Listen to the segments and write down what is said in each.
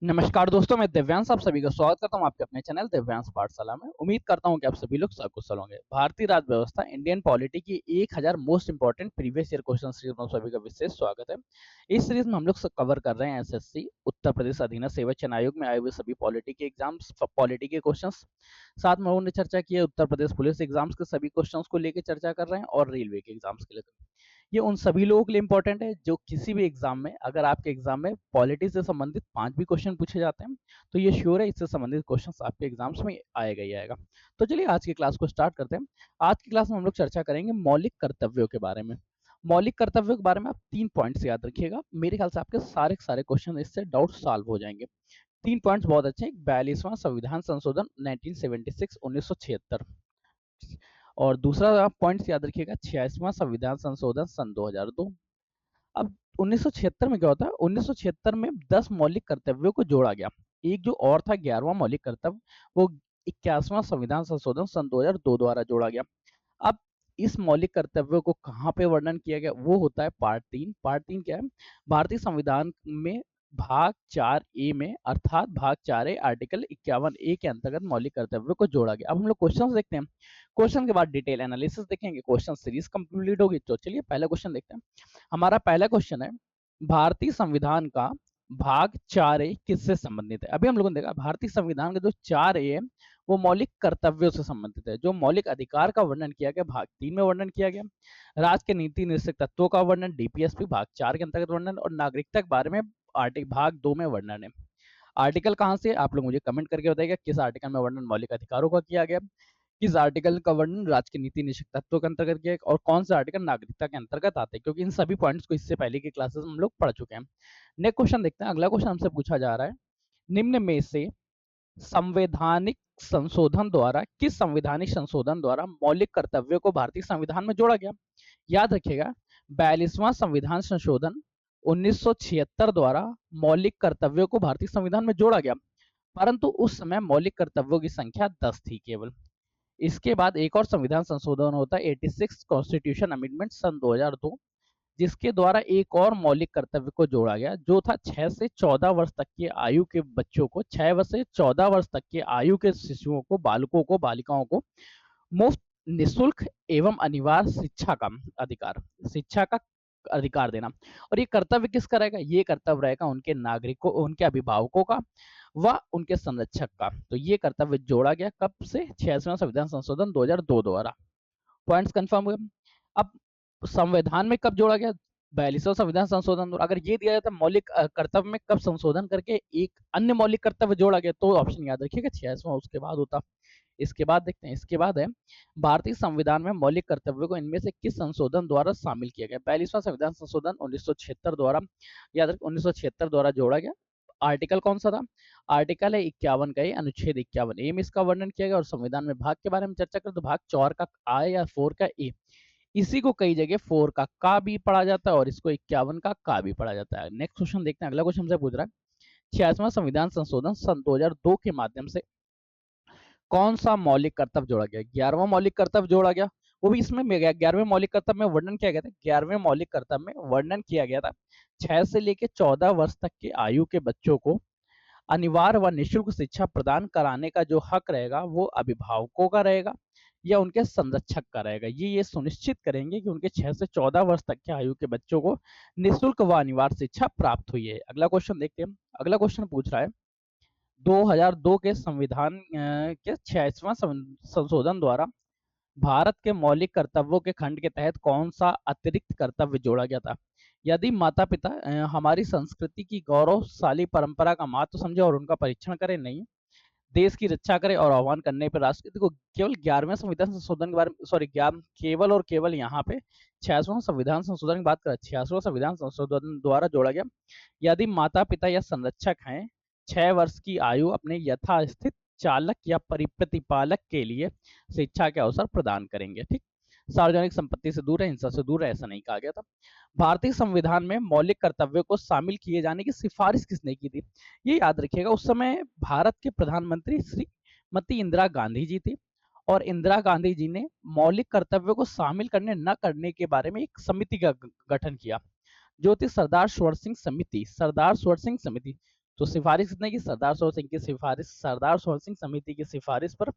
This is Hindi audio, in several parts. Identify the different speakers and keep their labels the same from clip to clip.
Speaker 1: नमस्कार दोस्तों, मैं दिव्यांश आप सभी का स्वागत करता हूं आपके अपने चैनल दिव्यांश पाठशाला में। उम्मीद करता हूं कि आप सभी लोग सकुशल होंगे। भारतीय राज्य व्यवस्था इंडियन पॉलिटी की 1000 most important previous year question series में सभी का विशेष स्वागत है। इस सीरीज में हम लोग कवर कर रहे हैं एसएससी उत्तर प्रदेश अधीनस्थ सेवा चयन आयोग में आए हुए सभी पॉलिटी के एग्जाम्स, पॉलिटी के क्वेश्चन। साथ में उन्होंने चर्चा की है उत्तर प्रदेश पुलिस एग्जाम्स के सभी क्वेश्चन को लेकर चर्चा कर रहे हैं और रेलवे के एग्जाम्स के लिए। ये उन सभी लोगों के लिए इंपॉर्टेंट है जो किसी भी एग्जाम में, अगर आपके एग्जाम में पॉलिटी से संबंधित 5 भी क्वेश्चन पूछे जाते हैं तो ये श्योर है इससे संबंधित क्वेश्चन आपके एग्जाम्स में आएगा ही आएगा। तो चलिए आज की क्लास को स्टार्ट करते हैं। आज की क्लास में हम लोग चर्चा करेंगे मौलिक कर्तव्यों के बारे में। मौलिक कर्तव्यों के बारे में आप 3 पॉइंट्स याद रखिएगा। मेरे ख्याल से आपके सारे सारे क्वेश्चन इससे डाउट सॉल्व हो जाएंगे। 3 पॉइंट्स बहुत अच्छे हैं। 42वां संविधान संशोधन 1976 1976 और दूसरा पॉइंट याद रखिएगा 86वां संविधान संशोधन सन 2002। अब 1976 में क्या होता है, 1976 में 10 मौलिक कर्तव्यों को जोड़ा गया। एक जो और था 11वां मौलिक कर्तव्य, वो 81वां संविधान संशोधन सन 2002 द्वारा जोड़ा गया। अब इस मौलिक कर्तव्यों को कहाँ पे वर्णन किया गया, वो होता है पार्ट 3। पार्ट 3 क्या है, भारतीय संविधान में भाग 4 ए में, अर्थात भाग 4 ए आर्टिकल 51 ए के अंतर्गत मौलिक कर्तव्यों को जोड़ा गया। अब हम लोग क्वेश्चन देखते हैं, क्वेश्चन के बाद डिटेल एनालिसिस देखेंगे, क्वेश्चन सीरीज कंप्लीट होगी। तो चलिए पहला क्वेश्चन देखते हैं। हमारा पहला क्वेश्चन है, भारतीय संविधान का भाग 4 ए किससे संबंधित है। अभी हम लोगों ने देखा भारतीय संविधान का जो 4 ए है वो मौलिक कर्तव्यों से संबंधित है। जो मौलिक अधिकार का वर्णन किया गया भाग 3 में वर्णन किया गया। राज्य के नीति निश्चित तत्वों का वर्णन डीपीएसपी भाग 4 के अंतर्गत वर्णन, और नागरिकता के बारे में आर्टिकल भाग 2 में वर्णन है। आर्टिकल कहाँ से, आप लोग मुझे कमेंट करके बताइएगा किस आर्टिकल में वर्णन मौलिक अधिकारों का किया गया, किस आर्टिकल का वर्णन राज्य की नीति निश्चित तत्वों के अंतर्गत किया और कौन सा आर्टिकल नागरिकता के अंतर्गत आते हैं, क्योंकि इन सभी पॉइंट्स को इससे पहले की क्लासेस में हम लोग पढ़ चुके हैं। नेक्स्ट क्वेश्चन देखते हैं। अगला क्वेश्चन हमसे पूछा जा रहा है, निम्न में से संवैधानिक संशोधन द्वारा, किस संवैधानिक संशोधन द्वारा मौलिक कर्तव्यों को भारतीय संविधान में जोड़ा गया। याद रखिएगा 42वां संविधान संशोधन 1976 द्वारा मौलिक कर्तव्यों को भारतीय संविधान में जोड़ा गया, परंतु उस समय मौलिक कर्तव्यों की संख्या 10 थी केवल। इसके बाद एक और संविधान संशोधन होता है 86 कॉन्स्टिट्यूशन अमेंडमेंट सन 2002, जिसके द्वारा एक और मौलिक कर्तव्य को जोड़ा गया, जो था 6 से 14 वर्ष तक की आयु के बच्चों को, 6 वर्ष से 14 वर्ष तक की आयु के शिशुओं को, बालकों को, बालिकाओं को मुफ्त, निःशुल्क एवं अनिवार्य शिक्षा का अधिकार, शिक्षा का अधिकार देना। और ये कर्तव्य किसका रहेगा, ये कर्तव्य रहेगा उनके नागरिकों, उनके अभिभावकों का व उनके संरक्षक का। तो ये कर्तव्य जोड़ा गया कब से, 86वां संविधान संशोधन 2002 द्वारा। पॉइंट्स कंफर्म हुए। अब संविधान में कब जोड़ा गया, 42वां संविधान संशोधन। अगर ये दिया जाता मौलिक कर्तव्य में कब संशोधन करके एक अन्य मौलिक कर्तव्य जोड़ा गया, तो ऑप्शन याद रखिएगा 86वां उसके बाद होता। इसके बाद देखते हैं, इसके बाद है भारतीय संविधान में मौलिक कर्तव्यों को इनमें से किस संशोधन द्वारा शामिल किया गया। 42वां संविधान संशोधन 1976 द्वारा, याद रखें 1976 द्वारा जोड़ा गया। आर्टिकल कौन सा था, आर्टिकल है 51 का, अनुच्छेद 51 ए में इसका वर्णन किया गया। और संविधान में भाग के बारे में चर्चा करें तो भाग 4 का आ या 4 का ए, इसी को कई जगह 4 का भी पढ़ा जाता है और इसको 51 का भी पढ़ा जाता है। नेक्स्ट क्वेश्चन देखते हैं। अगला क्वेश्चन हमसे पूछ रहा है 86वां संविधान संशोधन सन 2002 के माध्यम से कौन सा मौलिक कर्तव्य जोड़ा गया। 11वां मौलिक कर्तव्य जोड़ा गया, वो भी इसमें 11वें मौलिक कर्तव्य में वर्णन किया गया था। 11वें मौलिक कर्तव्य में वर्णन किया गया था 6 से लेकर 14 वर्ष तक की आयु के बच्चों को अनिवार्य व निःशुल्क शिक्षा प्रदान कराने का जो हक रहेगा वो अभिभावकों का रहेगा या उनके संरक्षक का रहेगा। ये सुनिश्चित करेंगे कि उनके 6 से 14 वर्ष तक के आयु के बच्चों को निःशुल्क व अनिवार्य शिक्षा प्राप्त हुई है। अगला क्वेश्चन देखते हैं। अगला क्वेश्चन पूछ रहा है 2002 के संविधान के 86वां संशोधन द्वारा भारत के मौलिक कर्तव्यों के खंड के तहत कौन सा अतिरिक्त कर्तव्य जोड़ा गया था। यदि माता पिता हमारी संस्कृति की गौरवशाली परंपरा का महत्व समझे और उनका परीक्षण करें, नहीं देश की रक्षा करे और आह्वान करने पर राष्ट्रपति को, केवल 11वें संविधान संशोधन के बारे में, सॉरी केवल और केवल यहाँ पे 86वां संविधान संशोधन की बात करें, 86वां संविधान संशोधन द्वारा जोड़ा गया। यदि माता पिता या संरक्षक हैं 6 वर्ष की आयु अपने यथास्थित चालक या प्रतिपालक के लिए शिक्षा के अवसर प्रदान करेंगे। ठीक, सार्वजनिक संपत्ति से दूर है, हिंसा से दूर है, ऐसा नहीं कहा गया था। भारतीय संविधान में मौलिक कर्तव्यों को शामिल किए जाने की सिफारिश किसने की थी, ये याद रखिएगा उस समय भारत के प्रधानमंत्री श्रीमती इंदिरा गांधी जी थी। और इंदिरा गांधी जी ने मौलिक कर्तव्यों को शामिल करने न करने के बारे में एक समिति का गठन किया, जो थी सरदार स्वर्ण सिंह समिति। सरदार स्वर्ण सिंह समिति तो सिफारिश कितने की? सरदार सरोवर सिंह की सिफारिश, सरदार सरोवर सिंह समिति की सिफारिश पर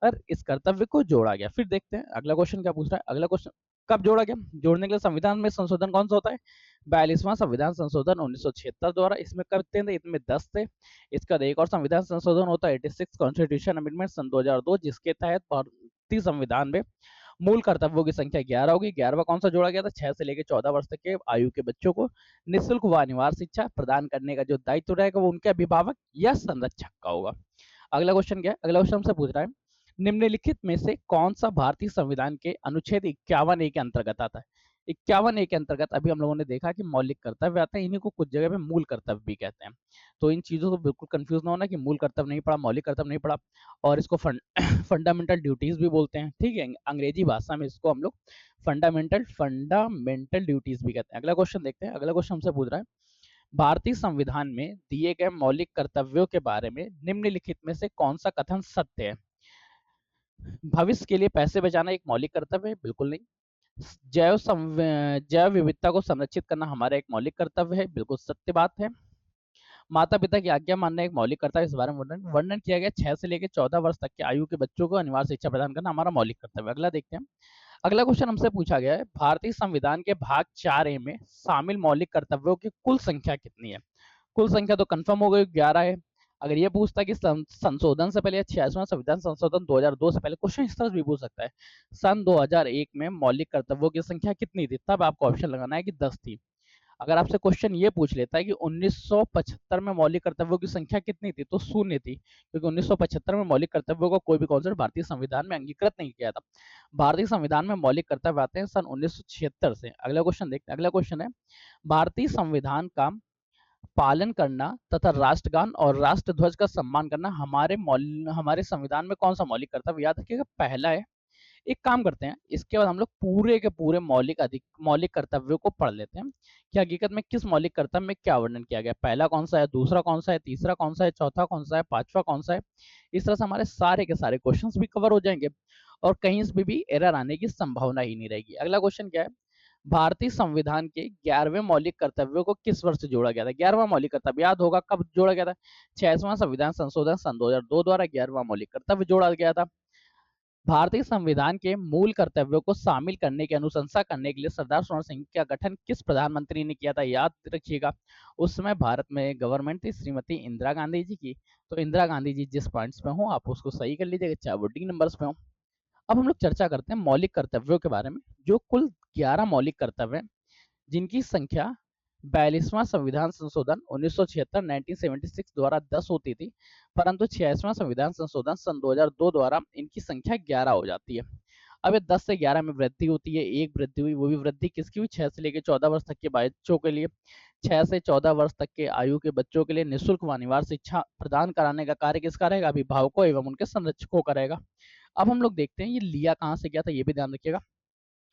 Speaker 1: और इस कर्तव्य को जोड़ा गया। फिर देखते हैं अगला क्वेश्चन क्या पूछ रहा है। अगला क्वेश्चन कब जोड़ा गया? जोड़ने के लिए संविधान में संशोधन कौन सा होता है? 42वां संविधान संशोधन 1976 द्वारा। इसमें कितने थे? इसमें 10 थे। इसका एक और संविधान संशोधन होता है 86 कॉन्स्टिट्यूशन अमेंडमेंट सन 2002, जिसके तहत भारतीय संविधान में मूल कर्तव्यों की संख्या 11 होगी। 11वां कौन सा जोड़ा गया था? 6 से लेकर 14 वर्ष तक के आयु के बच्चों को निःशुल्क व अनिवार्य शिक्षा प्रदान करने का जो दायित्व रहेगा वो उनके अभिभावक या संरक्षक का होगा। अगला क्वेश्चन क्या है? अगला क्वेश्चन हमसे पूछ रहा है निम्नलिखित में से कौन सा भारतीय संविधान के अनुच्छेद 51A के अंतर्गत आता है? 51A के अंतर्गत अभी हम लोगों ने देखा कि मौलिक कर्तव्य आता है, इन्हीं को कुछ जगह पे मूल कर्तव्य भी कहते हैं। तो इन चीजों को बिल्कुल कंफ्यूज ना होना कि मूल कर्तव्य नहीं पढ़ा, मौलिक कर्तव्य नहीं पढ़ा, और इसको फंडामेंटल ड्यूटीज भी बोलते हैं। ठीक है, अंग्रेजी भाषा में इसको हम लोग फंडामेंटल ड्यूटीज भी कहते हैं। अगला क्वेश्चन देखते हैं। अगला क्वेश्चन हमसे पूछ रहा है भारतीय संविधान में दिए गए मौलिक कर्तव्यों के बारे में निम्नलिखित में से कौन सा कथन सत्य है? भविष्य के लिए पैसे बचाना एक मौलिक कर्तव्य है? बिल्कुल नहीं। जैव विविधता को संरक्षित करना हमारा एक मौलिक कर्तव्य है? बिल्कुल सत्य बात है। माता पिता की आज्ञा मानना एक मौलिक कर्तव्य, इस बारे में वर्णन किया गया। 6 से लेकर 14 वर्ष तक की आयु के बच्चों को अनिवार्य शिक्षा प्रदान करना हमारा मौलिक कर्तव्य। अगला देखते हैं। अगला क्वेश्चन हमसे पूछा गया है भारतीय संविधान के भाग 4A में शामिल मौलिक कर्तव्यों की कुल संख्या कितनी है? कुल संख्या तो कंफर्म हो गई 11 है। अगर ये पूछता कि संशोधन से पहले 86वां संविधान संशोधन 2002 से पहले, क्वेश्चन इस तरह भी पूछ सकता है सन 2001 में मौलिक कर्तव्यों की संख्या कितनी थी, तब आपको ऑप्शन लगाना है कि 10 थी। अगर आपसे क्वेश्चन ये पूछ लेता है कि 1975 में मौलिक कर्तव्यों की संख्या कितनी थी, तो शून्य थी, क्योंकि 1975 में मौलिक कर्तव्यों का कोई भी कॉन्सेप्ट भारतीय संविधान में अंगीकृत नहीं किया था। भारतीय संविधान में मौलिक कर्तव्य आते हैं सन 1976 से। अगला क्वेश्चन देखते हैं। अगला क्वेश्चन है भारतीय संविधान का पालन करना तथा राष्ट्रगान और राष्ट्रध्वज का सम्मान करना हमारे संविधान में कौन सा मौलिक कर्तव्य? याद रखिएगा पहला है। एक काम करते हैं, इसके बाद हम लोग पूरे के पूरे मौलिक कर्तव्यों को पढ़ लेते हैं कि हकीकत में किस मौलिक कर्तव्य में क्या वर्णन किया गया, पहला कौन सा है, दूसरा कौन सा है, तीसरा कौन सा है, चौथा कौन सा है, पांचवा कौन सा है। इस तरह से हमारे सारे के सारे क्वेश्चंस भी कवर हो जाएंगे और कहीं से भी एरर आने की संभावना ही नहीं रहेगी। अगला क्वेश्चन क्या है भारतीय संविधान के 11वें मौलिक कर्तव्यों को किस वर्ष जोड़ा गया था? 11वां मौलिक कर्तव्य याद होगा कब जोड़ा गया था? 86वां संविधान संशोधन सन 2002 द्वारा 11वां मौलिक कर्तव्य जोड़ा गया था। भारतीय संविधान के मूल कर्तव्यों को शामिल करने की अनुशंसा करने के लिए सरदार सरोवर सिंह का गठन किस प्रधानमंत्री ने किया था? याद रखिएगा उस समय भारत में गवर्नमेंट थी श्रीमती इंदिरा गांधी जी की। तो इंदिरा गांधी जी जिस पॉइंट्स पे हो आप उसको सही कर लीजिएगा, चाहे वो डी नंबर्स पे हो। अब हम लोग चर्चा करते हैं मौलिक कर्तव्यों के बारे में, जो कुल 11 मौलिक कर्तव्य हैं, जिनकी संख्या 42वां संविधान संशोधन 1976 1976 द्वारा 10 होती थी, परंतु 86वां संविधान संशोधन सन 2002 द्वारा इनकी संख्या 11 हो जाती है। अब ये 10 से 11 में वृद्धि होती है, एक वृद्धि हुई, वो भी वृद्धि किसकी हुई? 6 से लेकर 14 वर्ष तक के बच्चों के लिए। 6 से 14 वर्ष तक के आयु के बच्चों के लिए निःशुल्क व अनिवार्य शिक्षा प्रदान कराने का कार्य किसका रहेगा? अभिभावकों एवं उनके संरक्षकों का रहेगा। अब हम लोग देखते हैं ये लिया कहाँ से गया था, ये भी ध्यान रखिएगा।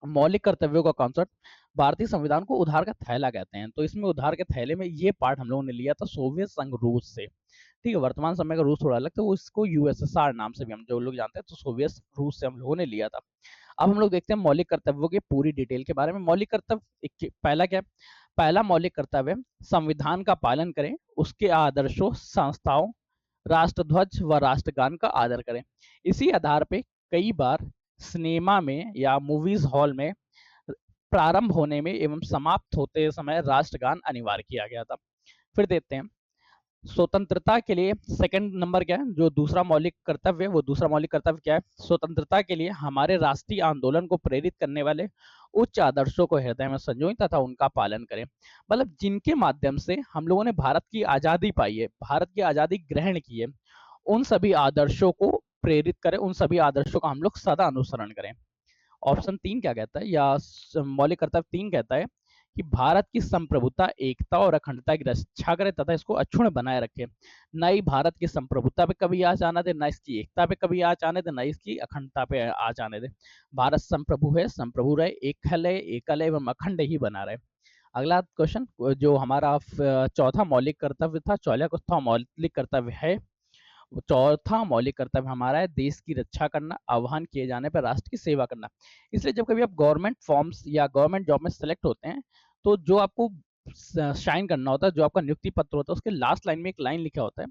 Speaker 1: मौलिक कर्तव्यों का कॉन्सेप्ट भारतीय संविधान को उधार का थैला कहते हैं, तो इसमें उधार के थैले में ये पार्ट हम लोगों ने लिया था सोवियत संघ रूस से। ठीक है, वर्तमान समय का रूस थोड़ा अलग था, वो इसको यूएसएसआर नाम से भी हम जो लोग जानते हैं, तो सोवियत रूस से हम लोगों ने लिया था। अब हम लोग देखते हैं मौलिक कर्तव्यों की पूरी डिटेल के बारे में। मौलिक कर्तव्य पहला क्या है? पहला मौलिक कर्तव्य संविधान का पालन करें, उसके आदर्शों, संस्थाओं, राष्ट्रध्वज व राष्ट्रगान का आदर करें। इसी आधार पे कई बार सिनेमा में या मूवीज हॉल में प्रारंभ होने में एवं समाप्त होते समय राष्ट्रगान अनिवार्य किया गया था। फिर देखते हैं स्वतंत्रता के लिए सेकंड नंबर क्या है, जो दूसरा मौलिक कर्तव्य है, वो दूसरा मौलिक कर्तव्य क्या है? स्वतंत्रता के लिए हमारे राष्ट्रीय आंदोलन को प्रेरित करने वाले उच्च आदर्शों को हृदय में संजोएं तथा उनका पालन करें। मतलब जिनके माध्यम से हम लोगों ने भारत की आजादी पाई है, भारत की आजादी ग्रहण की है, उन सभी आदर्शों को प्रेरित करें, उन सभी आदर्शों का हम लोग सदा अनुसरण करें। ऑप्शन 3 क्या कहता है, या मौलिक कर्तव्य 3 कहता है कि भारत की संप्रभुता, एकता और अखंडता की रक्षा करे तथा इसको अक्षुण्ण बनाए रखे। न ही भारत की संप्रभुता पे कभी आँच आना दे, न इसकी एकता पे कभी आँच आने दे, न इसकी अखंडता पे आँच आने दे। भारत संप्रभु है, संप्रभु रहे, एकल है एवं अखंड ही बना रहे। अगला क्वेश्चन जो हमारा चौथा मौलिक कर्तव्य था, चौथा मौलिक कर्तव्य है, चौथा मौलिक कर्तव्य हमारा है देश की रक्षा करना, आह्वान किए जाने पर राष्ट्र की सेवा करना। इसलिए जब कभी आप गवर्नमेंट फॉर्म्स या गवर्नमेंट जॉब में सेलेक्ट होते हैं, तो जो आपको शाइन करना होता है, जो आपका नियुक्ति पत्र होता है, उसके लास्ट लाइन में एक लाइन लिखा होता है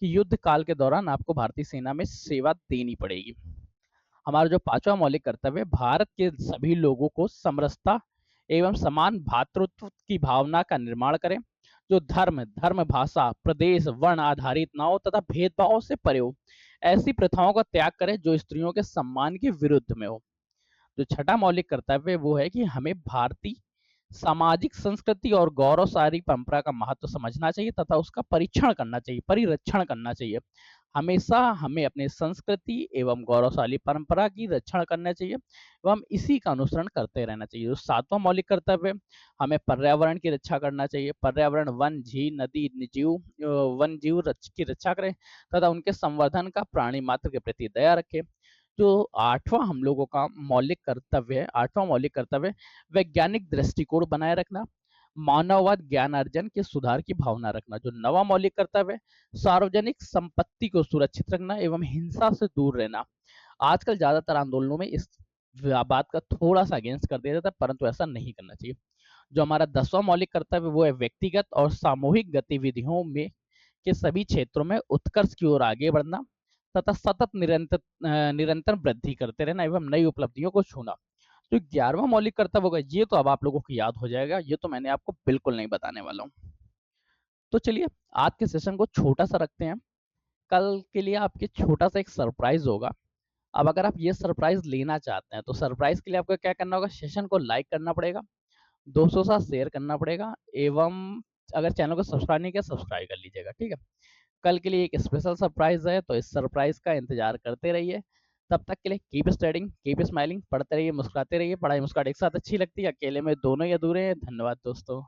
Speaker 1: कि युद्ध काल के दौरान आपको भारतीय सेना में सेवा देनी पड़ेगी। हमारा जो पांचवा मौलिक कर्तव्य है, भारत के सभी लोगों को समरसता एवं समान भातृत्व की भावना का निर्माण करें, जो धर्म भाषा प्रदेश वर्ण आधारित ना हो तथा भेदभाव से परे हो। ऐसी प्रथाओं का त्याग करें जो स्त्रियों के सम्मान के विरुद्ध में हो। जो छठा मौलिक कर्तव्य वो है कि हमें भारतीय सामाजिक संस्कृति और गौरवशाली परंपरा का महत्व समझना चाहिए तथा उसका परीक्षण करना चाहिए, परिरक्षण करना चाहिए। हमेशा हमें अपने संस्कृति एवं गौरवशाली परंपरा की रक्षण करना चाहिए एवं इसी का अनुसरण करते रहना चाहिए। जो सातवां मौलिक कर्तव्य, हमें पर्यावरण की रक्षा करना चाहिए। पर्यावरण वन झील नदी जीव वन जीव की रक्षा करें तथा उनके संवर्धन का प्राणी मात्र के प्रति दया रखें। जो आठवां हम लोगों का मौलिक कर्तव्य है, आठवां मौलिक कर्तव्य वैज्ञानिक दृष्टिकोण बनाए रखना, मानववाद ज्ञानार्जन के सुधार की भावना रखना। जो नवा मौलिक कर्तव्य है, सार्वजनिक संपत्ति को सुरक्षित रखना एवं हिंसा से दूर रहना। आजकल ज्यादातर आंदोलनों में इस बात का थोड़ा सा अगेंस्ट कर दिया जाता है, परंतु ऐसा नहीं करना चाहिए। जो हमारा 10वां मौलिक कर्तव्य वो है व्यक्तिगत और सामूहिक गतिविधियों में के सभी क्षेत्रों में उत्कर्ष की ओर आगे बढ़ना तथा सतत निरंतर वृद्धि करते रहना एवं नई उपलब्धियों को छूना। तो 11वां मौलिक कर्तव्य होगा, ये तो अब आप लोगों को याद हो जाएगा, ये तो मैंने आपको बिल्कुल नहीं बताने वाला हूँ। तो चलिए आज के सेशन को छोटा सा रखते हैं, कल के लिए आपके छोटा सा एक सरप्राइज होगा। अब अगर आप ये सरप्राइज लेना चाहते हैं तो सरप्राइज के लिए आपको क्या करना होगा, सेशन को लाइक करना पड़ेगा, 200 सा शेयर करना पड़ेगा एवं अगर चैनल को सब्सक्राइब नहीं किया सब्सक्राइब कर लीजिएगा, ठीक है। कल के लिए एक स्पेशल सरप्राइज है, तो इस सरप्राइज का इंतजार करते रहिए। तब तक के लिए कीप स्टडिंग कीप स्माइलिंग, पढ़ते रहिए मुस्कुराते रहिए। पढ़ाई मुस्कुराहट एक साथ अच्छी लगती है, अकेले में दोनों ही अधूरे हैं। धन्यवाद दोस्तों।